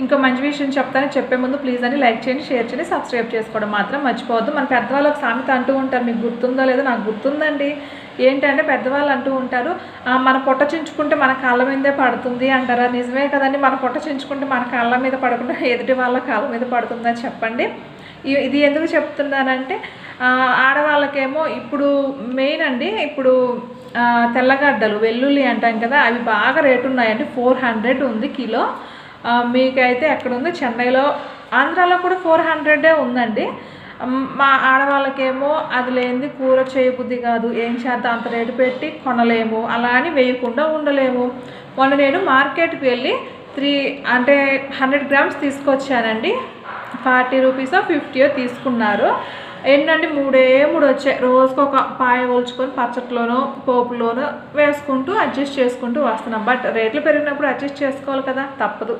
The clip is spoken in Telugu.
ఇంకో మంచి విషయం చెప్తాను, చెప్పే ముందు ప్లీజ్ అని లైక్ చేయండి, షేర్ చేయండి, సబ్స్క్రైబ్ చేసుకోవడం మాత్రం మర్చిపోవద్దు. మన పెద్దవాళ్ళు ఒక సామెత అంటూ ఉంటారు, మీకు గుర్తుందో లేదో, నాకు గుర్తుందండి. ఏంటంటే పెద్దవాళ్ళు అంటూ ఉంటారు, మన పొట్ట చించుకుంటే మన కాళ్ళ మీదే పడుతుంది అంటారా? నిజమే కదండి, మన పొట్ట చించుకుంటే మన కాళ్ళ మీద పడకుండా ఎదుటి వాళ్ళ కాళ్ళ మీద పడుతుందని చెప్పండి. ఇది ఎందుకు చెప్తున్నానంటే ఆడవాళ్ళకేమో ఇప్పుడు మెయిన్ అండి, ఇప్పుడు తెల్లగడ్డలు వెల్లుల్లి అంటాం కదా, అవి బాగా రేటు ఉన్నాయండి. 400 ఉంది కిలో. మీకైతే ఎక్కడ ఉంది? చెన్నైలో, ఆంధ్రాలో కూడా 400 ఉందండి. మా ఆడవాళ్ళకేమో అది లేనిది కూర చేయబుద్ధి కాదు, ఏం చేద్దాం, అంత రేటు పెట్టి కొనలేము, అలా అని వేయకుండా ఉండలేము. మొన్న నేను మార్కెట్కి వెళ్ళి 100 గ్రామ్స్ తీసుకొచ్చానండి. 40 రూపీసో 50 తీసుకున్నారు. ఏంటంటే 3 వచ్చాయి. రోజుకు ఒక పాయ ఒలుచుకొని పచ్చట్లోనో పోపులోనో వేసుకుంటూ అడ్జస్ట్ చేసుకుంటూ వస్తున్నాం. బట్ రేట్లు పెరిగినప్పుడు అడ్జస్ట్ చేసుకోవాలి కదా, తప్పదు.